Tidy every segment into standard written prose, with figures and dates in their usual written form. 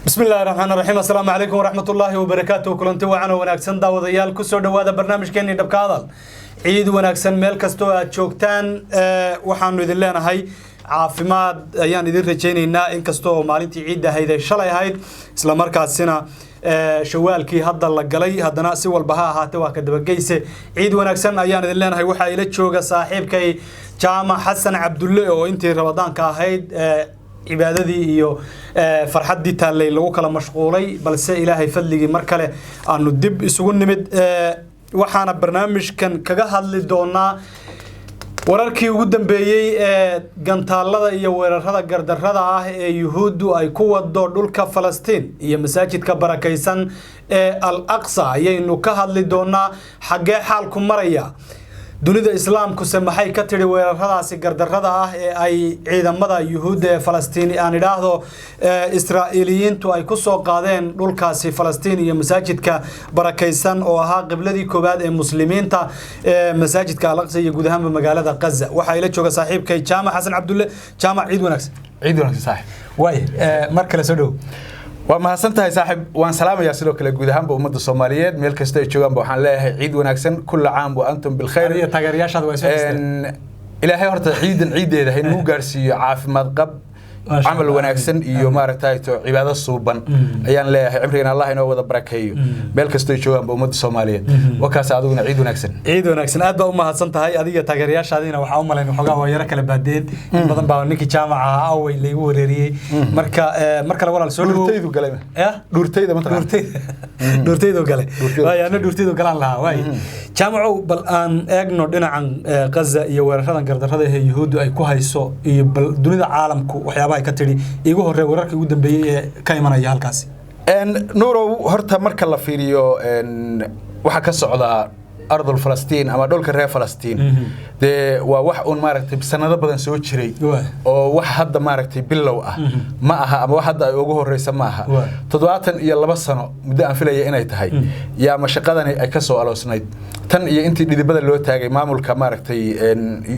بسم الله الرحمن الرحيم السلام عليكم ورحمة الله وبركاته كلنتي وعنا وناكسن داوديال كسو دوادا برنامج كيني دبكادل عيد وناكسن ميل كستو جوجتان waxaanu idin leenahay caafimaad ayaan idin rajaynaynaa in kastoo maalintii ciid ahayd shalay ahayd isla markaasina shawaalkii hadda la galay haddana si walba ha ahaatee waa ka dabageyse ciid wanaagsan ayaan idin leenahay waxa ila jooga saaxiibkay Jaamac Xasan Cabdulle oo intii Ramadaanka ahayd cibaadadii iyo farxadii taalay lagu kala mashquulay balse Ilaahay fadligii mar kale aanu dib isugu nimid waxaana barnaamijkan kaga hadli doonaa wararkii ugu dambeeyay ee gantaalada iyo weerarada gardarrada ah ee Yuhuuddu ay ku wado dhulka Falastiin iyo masaajidka barakaysan ee Al-Aqsa ayaynu ka hadli doonaa xagee xaalku maraya dunida islaamku maxay ka tiri weeraradaasi gardarrada ah ee ay ciidamada Yuhuudda ee Falastiin aan idhaahdo Israa'iiliyiintu ay ku soo qaadeen dhulkaasi Falastiin iyo masaajidka barakaysan oo ahaa qibladii koobaad ee muslimiinta ee masaajidka Al-Aqsa iyo guud ahaan magaalada Gaza waxa ila jooga saaxiibkay Jaamac Xasan Cabdulle Jaamac ciid wanaagsan saaxiib way mar kale soo dhow وما هسنتها صاحب وان سلام يا سلوك لجودهم بأمة الصوماليات ملك استيجوان بوحان له عيد وناكسن كل عام وأنتم بالخير يا تاجر يا شاد إلى هاي هرت عيد هذا هي مو جالسي عاف مذقب عمل وناكسن إيو مارتايتو عبادة الصوبان أيان له عمرنا الله إنه وذا بركيه ملك استيجوان بأمة الصوماليات وكاس عدونا عيد وناكسن أدبا أمها هسنتها هذه تاجر يا شادينا وحاول إنه حاجة ويرك البعدين بدن باونيكي جامعة أو اللي يوريري مركا ولا السولو دورتيدو قلمه دورتيدو مثلا دورتيدو قلي واي أنا دورتيدو قلان لها واي جامعو بل أن أجنو دنا عن غزة يورثنا قدر هذا هي يهود أي كوهيسو بل دنيا العالم وحيابا كتري يجوه الرورك يقدم بي كايمانا يهالكاسي إن نورو هرتا مركا الله فيريو إن وحكا على أرض فلسطين أما دول كريه فلسطين ده وواحد ماركتي بسنة بدن سوي شري وواحد ماركتي باللوء معها أما واحد يوجه الرئيس معها تدوات يلا بس أنا بدأ أنفلي إنا يتهاي يا مشقدني أكسو على سنيد تن أنت اللي بدل لو تاجي معمول كماركتي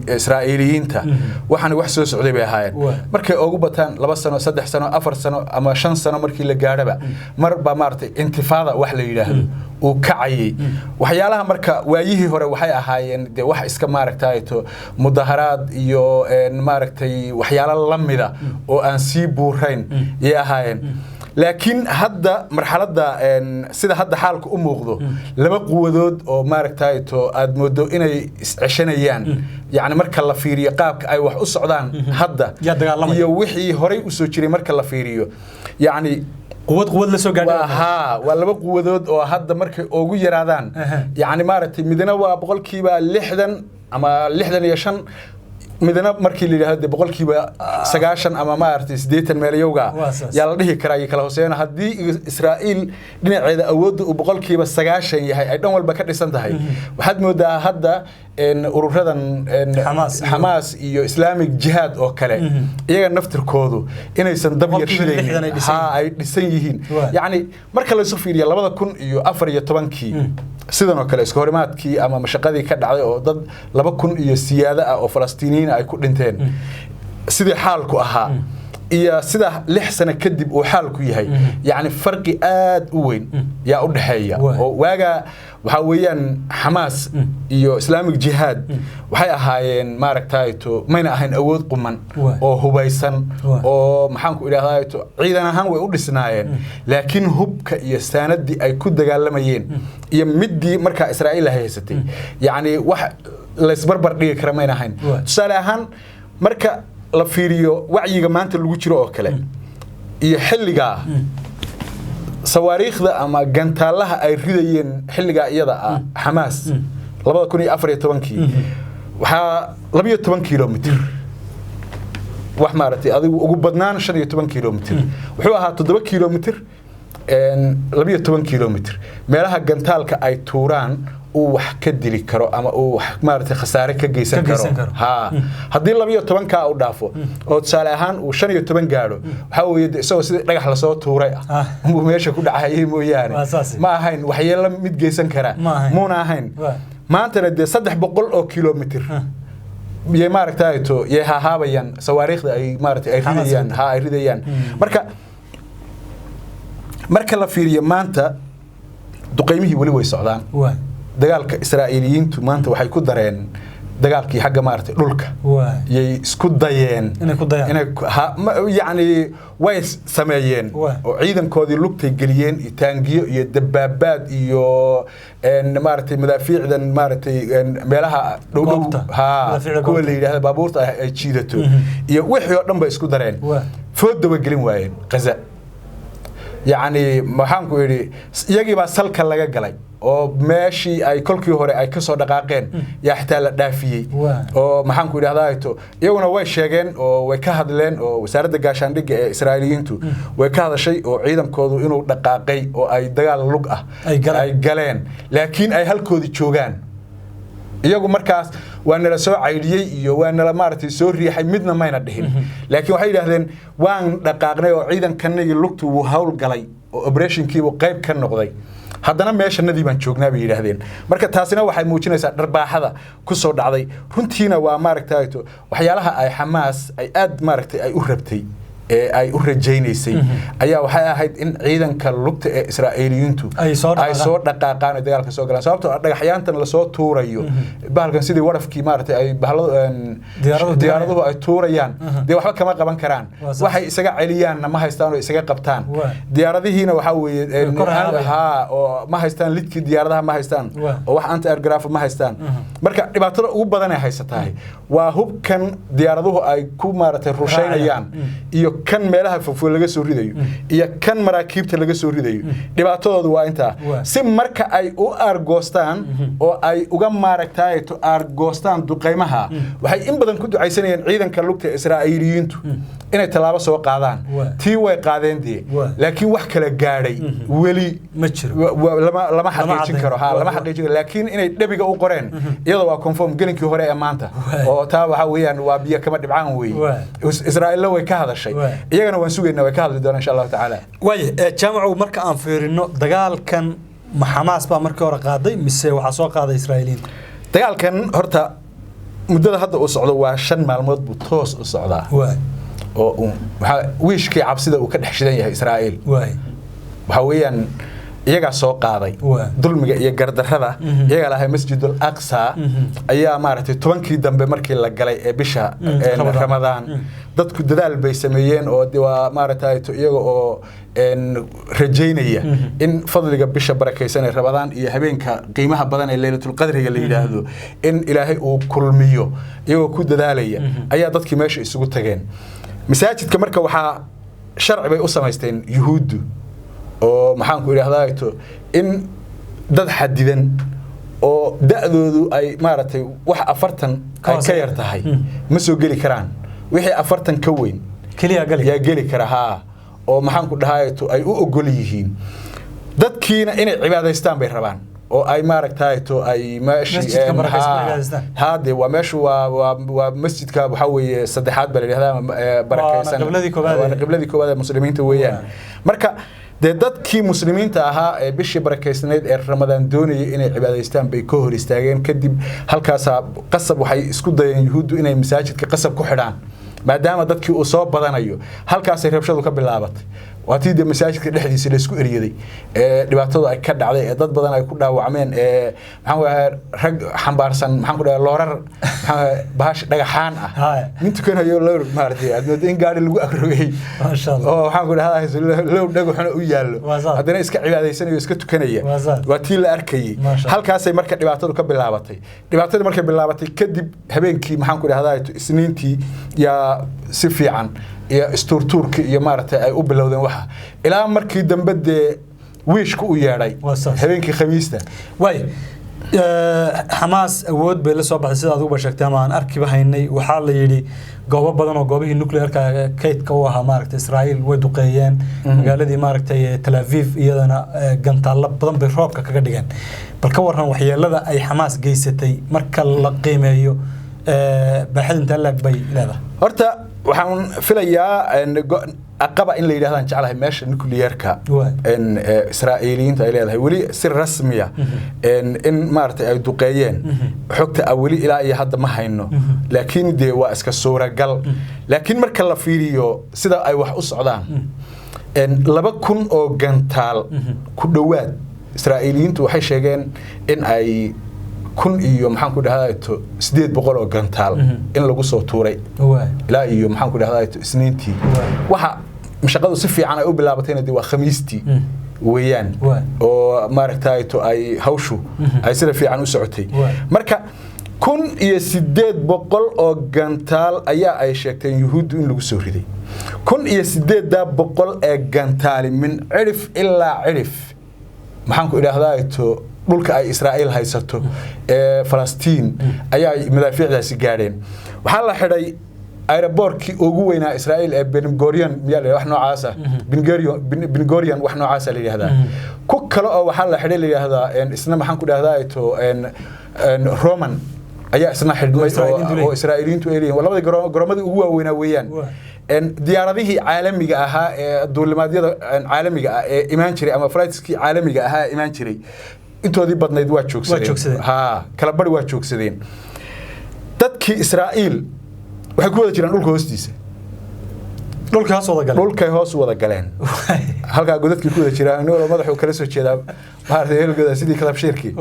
إسرائيليين تا وحنا وحسوا سعودي بهاي مركي أوجبتان لبس سنة سدح سنة أفر سنة أما شن سنة مركي لجاربة مر بمارتي انتفاضة وحلا يلاهل وكعي وحيالها مركا waayihii hore waxay ahaayeen de wax iska maaragtayto mudaharaad iyo maaragtay waxyaalo lamida oo aan sii buurayn ay ahaayeen laakiin hadda marxaladda sida hadda xaalku u muuqdo laba quwadood oo maaragtayto aad moodo inay iscishanayaan yaani marka la fiiriyo qaabka ay wax u socdaan hadda iyo wixii hore u soo jiray marka la fiiriyo yaani قوة لسه قاعد ولا بقوة أو هذا مركب أوجو يرادان يعني مارتي مدينة وبقول كيبا لحدا أما لحدا يشان مدينة مركب اللي هذا بقول كيبا سجاشن أما مارتي سديت المليوجا يلا ده كراي كلا حسين هذه إسرائيل دين عيد أود وبقول كيبا سجاشن يهاي أيضا والبكر لسنت هاي وحد مدة هذا إن أوروبا إن حماس إيو إسلامي جهاد أو كله إيه نفتر كودو إنه يسندب يرشلين ها يسيهين يعني مركل السفير يلا بدأ كون إيو أفر يتبانكي سيدنا وكله إسكورمات كي أما مشقدي كده عليه ضد لبا كون إيو سيادة أو فلسطينيين أي كلنتين سيد حالكو أها إيا سيدا لحسن كدب وحالكو يهي يعني فرق آد وين يا أدحية واجا وحويان حماس iyo Islamic jihad waxay ahaayeen maaragtayto mayna ahayn awood quman oo hubaysan oo maxaan ku ilaahaayto ciidan ahaan way u dhisnaayeen laakiin hubka iyo saanadii ay ku dagaalamayeen iyo midii marka Israa'iil haysatay yaani wax la isbarbar dhigi kara mayna ahayn tusaale ahaan marka la fiiriyo wacyiga maanta lagu jiro oo kale iyo xilliga صواريخ ذا أما جنتالها أي ريدين حلقة يدا حماس لبض كوني أفريقيا تبانكي وها لبيه 8 كيلومتر وحمارتي هذا وجبنان شنو 8 كيلومتر وحوها 7 كيلومتر إن لبيه 8 كيلومتر مالها جنتالك أي توران وح كدلي كرو أما وح مارتي خسارة كجيسن كرو ها هذه لبيه 8 كا أو دافو أو تسالهان وشنو 8 جارو حاول يسوي رجع لصوت توري وماشي كل عايم ويانا ما هين وحيلا ميت جيسن كرا مونا هين ما أنت ردي 300 كيلومتر يا مارتايتو يا هابيان صواريخ أي مارتي أي ريديان ها أي ريديان مركا marka la fiiriyo maanta duqeymihii wali way socdaan dagaalka Israa'iiliyiintu maanta waxay ku dareen dagaalkii xagga maartay dhulka yay isku dayeen inay yani way sameeyeen oo ciidankoodii lugtay galiyeen taangiyo iyo dabaabaad iyo maartay madaafiicdan maartay meelaha dhow kuwa la yiraahdo baabuurta ay jiidato iyo wixii oo dhan bay isku dareen food way gelin waayeen Gaza يعني maxaan ku yiri iyagii baa salka laga galay oo meeshii ay kolkii hore ay ka soo dhaqaaqeen yaa xitaa la dhaafiyay oo maxaan ku yiraahdaa iyaguna way sheegeen oo way ka hadleen oo wasaaradda gaashaandhigga ee Israa'iiliyiintu way ka hadashay oo ciidankoodu inuu dhaqaaqay oo ay dagaal lug ah ay galeen laakiin ay halkoodii joogaan iyagu markaas waa nala soo caydiyay iyo waa nala maartay soo riixay midna mayna dhihin laakiin waxay yiraahdeen waan dhaqaaqnay oo ciidankanagii lugtu uu hawl galay oo operationkii uu qayb ka noqday haddana meeshanadii baan joognaa bay yiraahdeen marka taasina waxay muujinaysaa dharbaaxada ku soo dhacday runtiina waa maaragtay waxyaalaha ay Xamaas ay aad maaragtay ay u rabtay ay u rajaynaysay ayaa waxay ahayd in ciidanka lugta ee Israa'iiliyiintu ay soo dhaqaaqaan dagaalka soo galaan sababtoo ah dhagaxyaantan la soo tuurayo bahalkan sidii warafkii maartay ay diyaaraduhu ay tuurayaan de waxba kama qaban karaan waxay isaga celiyaan ma haystaan oo isaga qabtaan diyaaradihiina waxa weeye oo ma haystaan lidkii diyaaradaha ma haystaan oo wax anti aircraft ma haystaan marka dhibaatada ugu badan ay haysatahay waa hubkan diyaaraduhu ay ku maartay rusheynayaan iyo kan meelaha fofo laga soo ridayo iyo kan maraakiibta laga soo ridayo dhibaatadoodu waa inta si marka ay u argoostaan oo ay uga maaragtay to argoostaan duqeymaha waxay in badan ku ducaysanayeen ciidanka lugta Israa'iiliyiintu inay talaabo soo qaadaan tii way qaadeen laakiin wax kala gaaray wali ma jiro lama xaqiijin karo lama xaqiijin laakiin inay dhabiga u qoreen iyadoo waa confirm gelinkii hore ee maanta oo taa waxa weeyaan waa biyo kama dhibcaan weey Israa'iil way ka hadashay iyagana waan sugeynaa way ka hadli doonaan insha Allah taala way jaamacu marka aan fiirino dagaalkan Xamaas baa markii hore qaaday mise waxa soo qaaday Israa'iiliin dagaalkan horta muddada hadda uu socdo waa 5 maalmood buu toos u socdaa oo waxa wiishkii cabsida uu ka dhaxshidan yahay Israa'iil waxa weeyaan iyaga soo qaaday dulmiga iyo gardarrada iyaga lahay Masjidul Aqsa ayaa maartay 10kii dambe markii la galay ee bisha Ramadaan dadku dadaal bay sameeyeen oo waa maartay iyaga oo rajaynaya in fadliga bisha barakeysan ee Ramadaan iyo habeenka qiimaha badan ee Laylatul Qadriga la yiraahdo in Ilaahay uu kulmiyo iyagoo ku dadaalaya ayaa dadkii meesha isugu tageen masaajidka marka waxa sharci bay u sameysteen yuhuuddu oo maxaan ku yiraahdaa in dad xadidan oo da'doodu ay maartay wax 40 ay ka yar tahay ma soo gali karaan wixii 40 ka weyn kaliya gali kara oo maxaan ku dhahay ay u ogol yihiin dadkiina inay cibaadaystaan bay rabaan oo ay maaragtay ay meeshii haade waa meeshu waa masjidka waxa weeye saddexaad baa la yiraahdaa barakeysan qibladii koowaad ee muslimiinta weeyaan marka dadkii muslimiinta ahaa ee bishii barakeysnayd ee Ramadaan doonayay inay cibaadaystaan bay ka hor istaageen kadib halkaas qasab waxay isku dayeen yuhuuddu inay masaajidka qasab ku xidhaan maadaama dadkii uu soo badanayo halkaas ay rabshadu ka bilaabatay watii masaajidka dhexdiisa la isku eriyaday dhibaatada ay ka dhacday ee dad badan ay ku dhaawacmeen maxaan wahay rag xambaarsan maxaan ku dhahay loorar baash dhagaxaan inta kan hayo loorar maartay adoo in gaari lagu agrogay ma sha Allah oo waxaan ku dhahay loo dhagaxna u yaalo hadana iska cibaadaysanayo iska tukanaya watii la arkayay halkaas ay marka dhibaatadu ka bilaabatay kadib habeenkii maxaan ku dhahay isniintii ya si fiican iyo isturturki iyo maartay ay u bilowdeen waxa ilaa markii dambe wiishku u yeeray habeenkii Khamiista way Xamaas awood bay la soo baxday sida aad ugu sheegtay ama aan arkiba haynay waxa la yiri goobo badan oo goobihii nuclear-ka kaydka u ahaa maartay Israa'iil way duqeeyeen magaaladii maartay Tel Aviv iyadana gantaalo badan bay roobka kaga dhigeen bal ka waran waxyeelada ay Xamaas geysatay marka la qiimeeyo baaxadinta lag bay leedahay horta waxaan filayaa aqaba in la yiraahdaan jecelahay meesha nuclear-ka Israa'iiliyiinta ay leedahay wali si rasmi ah in maartay ay duqeeyeen xogta wali ilaa iyo hadda ma hayno laakiin waa iska suuragal laakiin marka la fiiriyo sida ay wax u socdaan 2,000 oo gantaal ku dhawaad Israa'iiliyiintu waxay sheegeen in ay 1,000 iyo maxaan ku dhahdaa 800 oo gantaal in lagu soo tuuray ilaa iyo maxaan ku dhahdaa Isniintii waxa shaqadu si fiican ay u bilaabatayna waa Khamiistii weeyaan oo maaragtay ay hawshu ay sida fiican u socotay marka 1,800 oo gantaal ayaa ay sheegteen Yuhuuddu in lagu soo riday 1,800 ee gantaal min cirif ilaa cirif maxaan ku idhaahdaa dhulka ay Israa'iil haysato ee Falastiin ayaa madaafiicdaasi gaadheen waxa la xidhay aeroboortkii ugu weynaa Israa'iil ee Ben Gurion wax noocaas ah Ben Gurion wax noocaas la yiraahdaa ku kale oo waxa la xidhay la yiraahdaa isna maxaan ku idhaahdaa Roman ayaa isna xidhmay oo Israa'iiliintu ay leeyihiin labada garoomada ugu waaweynaa weeyaan diyaaradihii caalamiga ahaa ee duulimaadyada caalamiga ah ee imaan jiray ama flightskii caalamiga ahaa imaan jiray intoodii badnayd waa joogsadeen kala bari waa joogsadeen dadkii Israa'iil waxay ku wada jiraan dhulka hoostiisa dhulkay hoos wada galeen halka godadkii ku wada jiraan oo madaxu kala soo jeedaa maartay helgada sidii kala bashirkii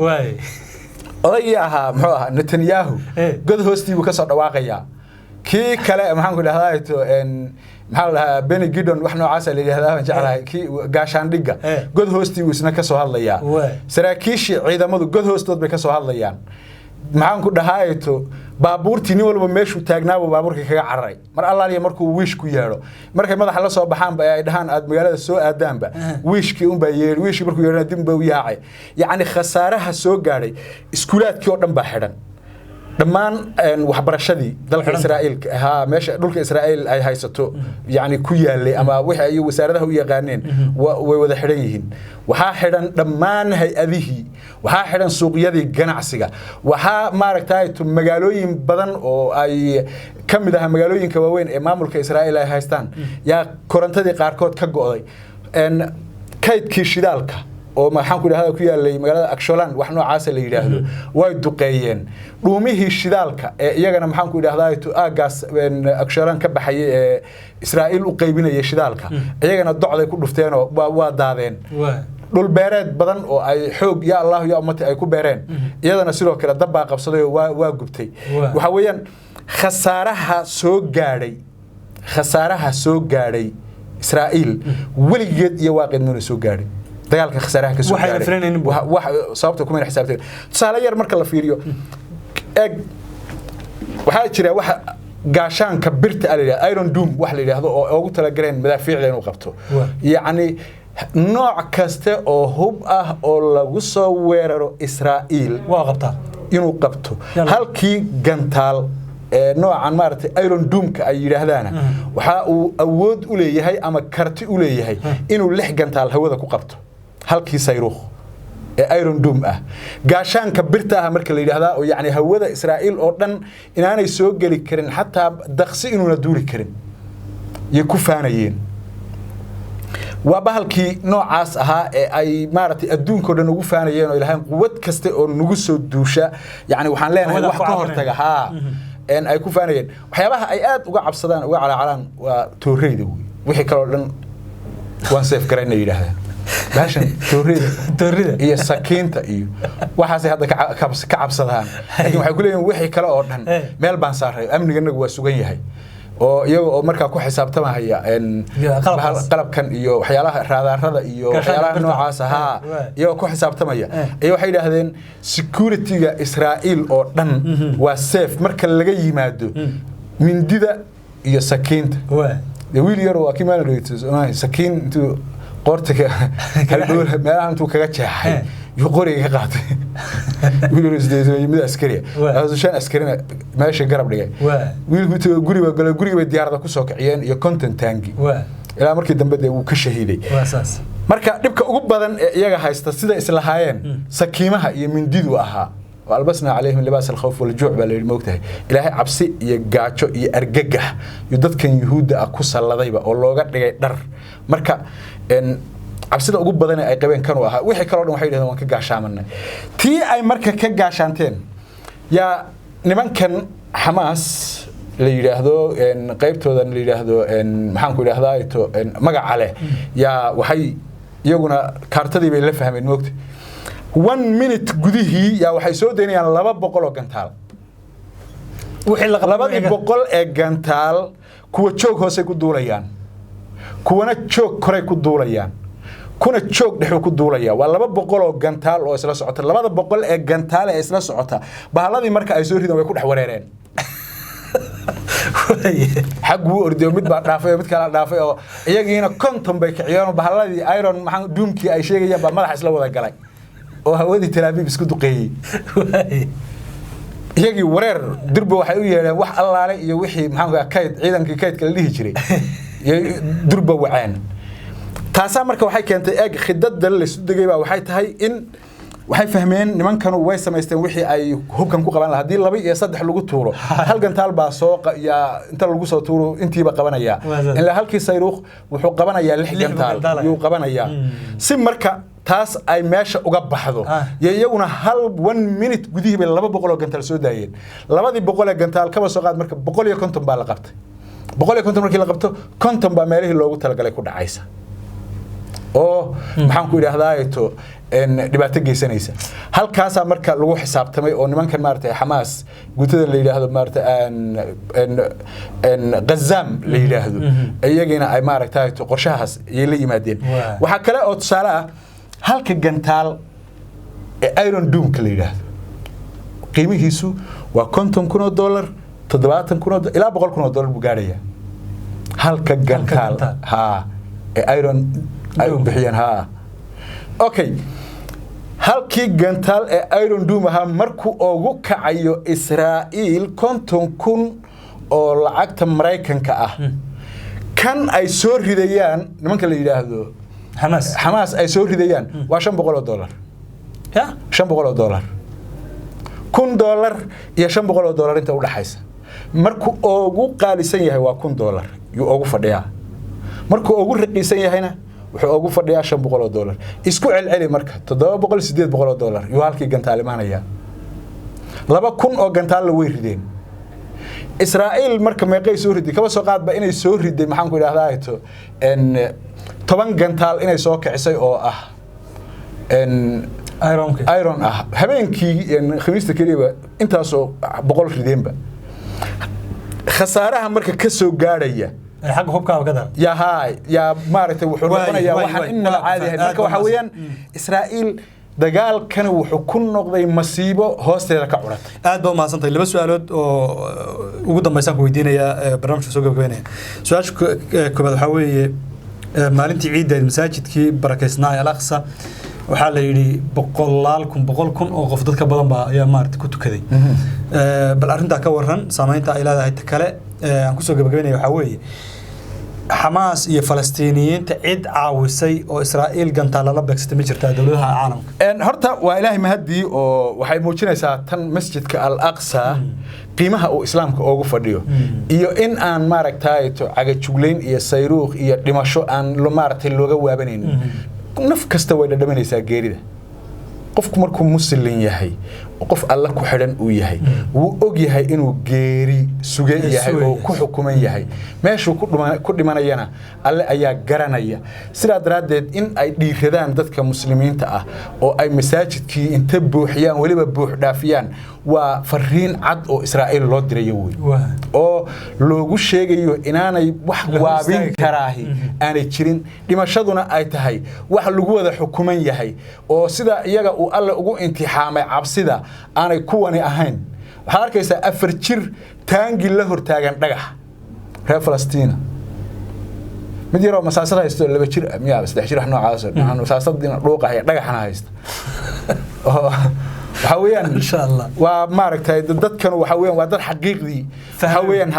oday ahaa muxuu ahaa Netanyahu god hoostii uu ka soo dhawaaqaya kii kale maxaan ku dhahdaa maxaa la Benny Gideon wax noocaas la yiraahdaa jecelahay kii gaashaandhiga god hoostii uu isna ka soo hadlaya saraakiishii ciidamadu god hoostood bay ka soo hadlayaan maxaan ku dhahayto baabuurtii nin walba meeshu taagnaaba baabuurka kaga cararay mar allaaliya markuu wiish ku yeero markay madaxa la soo baxaan ay dhahaan aad magaalada soo aadaanba wiishkii un baa yeeri wiishkii markuu yeerana dib baa u yaacay yacni khasaaraha soo gaadhay iskuulaadkii oo dhan baa xidhan dhammaan waxbarashadii dalka Israa'iil meesha dhulka Israa'iil ay haysato yani ku yaalay ama wixii ay wasaaradaha u yaqaaneen way wada xidhan yihiin waxa xidhan dhammaan hay'adihii waxa xidhan suuqyadii ganacsiga waxa maaragtay magaalooyin badan oo ay kamid ah magaalooyinka waaweyn ee maamulka Israa'iil ay haystaan yaa korontadii qaarkood ka go'day kaydkii shidaalka oo maxaan ku dhahdaa ku yaalay magaalada Aksholan wax noocaas la yiraahdo way duqeeyeen dhuumihii shidaalka ee iyagana maxaan ku dhahdaa aagaas Aksholan ka baxay ee Israa'iil u qaybinayay shidaalka iyagana docday ku dhufteen oo waa daadeen dhul beereed badan oo ay xoog ya Allah ya ummati ay ku beereen iyadana sidoo kale dab baa qabsaday oo waa gubtay waxa weeyaan khasaaraha soo gaadhay Israa'iil weligeed iyo waaqidnimo soo gaadhay dagaalka khasaaraha ka soo gaaray wax sababta kuma xisaabteen tusaale yar marka la fiiriyo waxa jira wax gaashaanka birta Iron Dome wax la yiraahdo oo ugu tala galeen madaafiicda inuu qabto yacni nooc kaste oo hub ah oo lagu soo weeraro Israa'iil waa qabtaa inuu qabto halkii gantaal noocan maartay Iron Dome-ka ay yiraahdaan waxa uu awood u leeyahay ama karti u leeyahay inuu 6 gantaal hawada ku qabto halkii sayruuq ee Iron Dome ah gaashaanka birta ah marka la yiraahdo oo yaani hawada Israa'iil oo dhan inaanay soo gali karin hatta daqsi inuu duuli karin iyo ku faanayeen waa bahalkii noocaas ahaa ee ay maartay adduunka oo dhan ugu faanayeen oo ilaahay quwad kaste oo nagu soo duusha yaani waxaan leenahay wax ka hortaga en ay ku faanayeen waxyaabaha ay aad uga cabsadaan uga calaacalaan waa tooreyda wixii kale oo dhan waan safe gareynay yiraahdaan baashan tooreyda iyo sakiinta iyo waxaas hadda ka cabsadaan laakiin waxay ku leeyihiin wixii kale oo dhan meel baan saaray amniganagu waa sugan yahay oo iyaga oo markaa ku xisaabtamaya qalabkan iyo waxyaalaha raadaarada iyo waxyaalaha noocaas ahaa iyaga ku xisaabtamaya ay waxay yiraahdeen security-ga Israa'iil oo dhan waa safe marka laga yimaado mindida iyo sakiinta wiil yar oo akimaan reeyay sakiin intuu qortiga kala dhow meelaha intuu kaga jeexay يقولي قاعد يقولوا إزاي ماذا أسكرية هذا شان أسكرينا ماشي قرب ليه ويقولوا قريبة الديار ذا كوسك عيان يكونتن تانجي إلى مركز دم بدأ وكشهيدي وأساس مركز نبقى أقبضا يجا هايستسيد إسلاحيان سكيمها يمين ديدو أها وألبسنا عليهم لباس الخوف والجوع بالموته إلهي عبسي يجاچو يرججح يدد كان يهود أقصى اللذيبة والله قد در مركز إن cabsida ugu badan ay qabeen kan oo ahaa wixii kale oo dhan waxay yiraahdeen waan ka gaashaamanay tii ay marka ka gaashaanteen ya nimankan Hamas la yiraahdo qaybtoodan la yiraahdo maxaan ku yiraahdaa ito magaca leh yaa waxay iyaguna kaartadii bay la fahmeen moogta 1 minute gudihii yaa waxay soo deynayaan 200 oo gantaal wixii la qabay 200 ee gantaal kuwa joog hoose ku duulayaan kuwana joog kore ku duulayaan kuna joog dhexe ku duulaya waa 200 oo gantaal oo isla socota 200 ee gantaal ee isla socota bahaladii marka ay soo rideen way ku dhex wareereen xaquu ordiyo mid baa dhaafay mid kale dhaafay oo iyagiina konton bay kiciyeen bahaladii iron maxaan doomkii ay sheegayaan baa madax isla wada galay oo hawadii Tel Aviv isku duqeeyay iyagii wareer dirbo waxay u yeedeen wax allaale iyo wixii maxaan kayd ciidankii kaydka la dhihi jiray dirbo wacaan taasa marka waxay keentay eeg khidada la isku dagay baa waxay tahay in waxay fahmeen nimankanu way sameysteen wixii ay hubkan ku qaban lahayd 2 iyo 3 lagu tuuro hal gantaal baa soo ya inta lagu soo tuuro intiiba qabanaya ilaa halkii sayruuq wuxuu qabanayaa 6 gantaal uu qabanaya si marka taas ay meesha uga baxdo iyaguna hal 1 minute gudihii bay 200 oo gantaal soo daayeen 200 ee gantaal kaba soo qaad marka 150 baa la qabtay 150 markii la qabto 50 baa meelihii loogu talagalay ku dhacaysa oo maxaan ku yiraahdaa ito dhibaato geysanaysa halkaas marka lagu xisaabtamay oo nimankan maartay Hamas guutada la yiraahdo maartay Gazaam la yiraahdo iyagina ay maartay ito qorshahaas ay la yimaadeen waxa kale oo tusaale ah halka gantaal ee Iron Dome la yiraahdo qiimihiisu waa $50,000 $70,000 ilaa $100,000 buu gaaraya halka gantaal ha ee Iron ay u bixiyeen ha okay halkii gantaal ee Iron Dome ha markuu ugu kacayo Israa'iil 50,000 oo lacagta Mareykanka ah kan ay soo ridayaan nimanka la yiraahdo Hamas ay soo ridayaan waa $500 ya $500 $1,000 iyo $500 inta u dhaxaysa markuu ugu qaalisan yahay waa $1,000 uu ugu fadhiyaa markuu ugu raqiisan yahayna wuxuu ugu fadhiyaa $500 isku celceli marka $700-800 uu halkii gantaal imaanaya 2,000 oo gantaal la way rideen Israa'iil marka meeqay soo riday kaba soo qaadba inay soo riday maxaan ku yiraahdaa ito 10 gantaal inay soo kicisay oo ah iron ah habeenkii khamiista kaliya intaas oo 100 rideenba khasaaraha marka ka soo gaaraya حق هوبكا وكذا يا مارتي wuxuu noqonayaa waxaan in la caadi ahayn marka waxa weeyaan Israa'iil dagaal kan wuxuu ku noqday masiibo hoosteeda ka curatay aad baa ma santay laba su'aalood oo ugu dambaysan ku weydiinaya barnaamijka soo gabagabeynaya su'aasha koobaad waxa weeye maalintii ciidda masaajidkii barakeysnaa Al-Aqsa waxa la yiri 100,000 oo qof dadka badan baa ayaa maartay ku tukaday bal arinta ka waran saameynta ay leedahay kale aan ku soo gabagabeynaya waxa weeye Hamas iyo Falastiiniyiinta cid caawisay oo Israa'iil gantaal la beegsatay ma jirtaa dawladaha caalamka horta waa ilaahay mahadii oo waxay muujinaysaa tan masjidka Al-Aqsa qiimaha uu islaamka ugu fadhiyo iyo in aan maaragtay caga jugleyn iyo sayruuq iyo dhimasho aan lo maartay looga waabaneen naf kasta way dhadhamanaysaa geerida qofku markuu muslim yahay qof alla ku xiran uu yahay wuu og yahay inuu geeri sugay yahay oo ku xukuman yahay meeshuu ku dhimanayana alle ayaa garanaya sida daraadeed in ay dhiiradaan dadka muslimiinta ah oo ay masaajidkii inta buuxiyaan waliba buux dhaafiyaan waa fariin cad oo Israa'iil loo dirayo oo loogu sheegayo inaanay wax waabin karaahi aanay jirin dhimashaduna ay tahay wax lagu wada xukuman yahay oo sida iyaga uu alle ugu intixaamay cabsida aanay kuwani ahayn waxa arkaysaa 4 jir taangi la hortaagan dhagax reer Falastiina mid yaro masaasada haysto 2 jir miya 3 jir noocaas ah masaasadina dhuuqahay dhagaxana haysto waxa weeyaan insha Allah waa maaragtay dadkan waxa weeyaan waa dad xaqiiqdi waxa weeyaan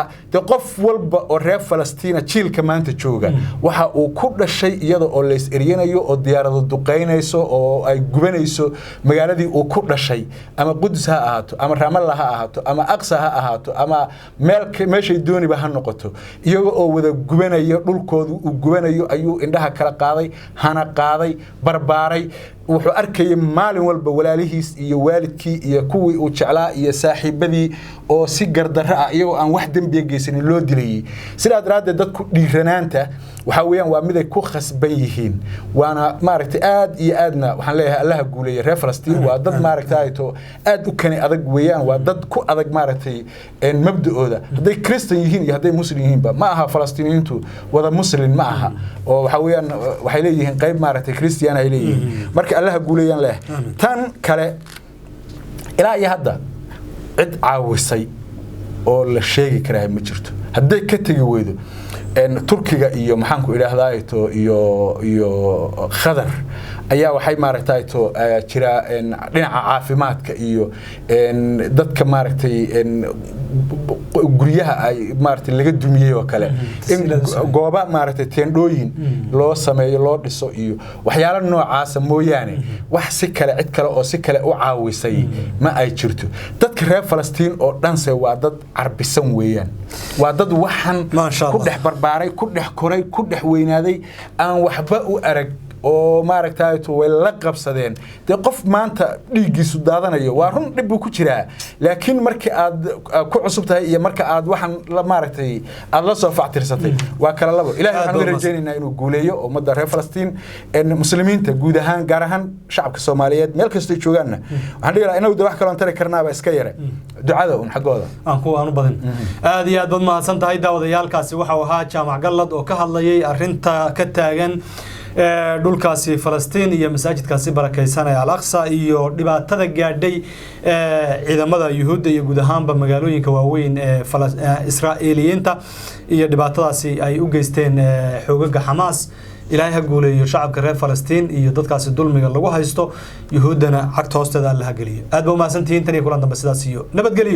qof walba oo reer Falastiina jiilka maanta jooga waxa uu ku dhashay iyada oo la is eriyanayo oo diyaarado duqeynayso oo ay gubanayso magaaladii uu ku dhashay ama Qudus ha ahaato ama Ramallah ha ahaato ama Aqsa ha ahaato ama meeshay dooniba ha noqoto iyaga oo wada gubanayo dhulkoodu uu gubanayo ayuu indhaha kala qaaday hana qaaday barbaaray wuxuu arkayay maalin walba walaalihiis iyo waalidkii iyo kuwii uu jeclaa iyo saaxiibadii oo si gardarro ah iyagoo aan wax dembiya geysanin loo dilayay sidaa daraaddeed dadku dhiiranaanta waxa weeyaan waa mid ay ku khasban yihiin waana maaragtay aad iyo aadna waxaan leeyahay allaha guuleeyay reer Falastiin waa dad maaragtay aad u kani adag weeyaan waa dad ku adag maaragtay mabda'ooda hadday Kristan yihiin iyo hadday Muslim yihiinba ma aha Falastiiniyiintu wada Muslim ma aha oo waxa weeyaan waxay leeyihiin qayb maaragtay Kristiyaan ay leeyihiin marka allaha guuleeyaan leh tan kale ilaa iyo hadda cid caawisay oo la sheegi karaa ma jirto hadday ka tagi weydo Turkiga iyo maxaan ku ilaahdaayo iyo khadar ayaa waxay maaragtay jira dhinaca caafimaadka iyo dadka maaragtay guryaha ay maaragtay laga dumiyay oo kale in gooba maaragtay teendhooyin loo sameeyo loo dhiso iyo waxyaalo noocaas mooyaane wax si kale cid kale oo si kale u caawisay ma ay jirto dadka reer Falastiin oo dhanse waa dad carbisan weeyaan waa dad waxan ku dhex barbaaray ku dhex koray ku dhex weynaaday aan waxba u arag oo maaragtay way la qabsadeen de qof maanta dhiigiisu daadanayo waa run dib ku jiraa laakiin markii aad ku cusub tahay iyo marka aad waxan la maaragtay aad la soo factirsatay waa kala labo ilaahay waxaan rajaynaynaa inuu guuleeyo ummadda reer Falastiin muslimiinta guud ahaan gaar ahaan shacabka Soomaaliyeed meel kasta ay joogaanna waxaan dhigaa inuu wax kale tari karnaaba iska yare ducada un xaqooda aan u badan aad iyo aad bad mahadsan tahay daawadayaalkaasi waxa uu ahaa jaamac gallad oo ka hadlayay arinta ka taagan dhulkaasi Falastiin iyo masaajidkaasi barakeysan ee Al-Aqsa iyo dhibaatada gaadhay ciidamada Yuhuudda iyo guud ahaanba magaalooyinka waaweyn ee Israa'iiliyiinta iyo dhibaatadaasi ay u geysteen xoogagga Hamas ilaahay ha guuleeyo shacabka reer Falastiin iyo dadkaasi dulmiga lagu haysto Yuhuuddana xaqta hoosteeda Allah ha geliyo aad baa u mahadsantihiin tan iyo kulan dambe sidaas iyo nabadgelyo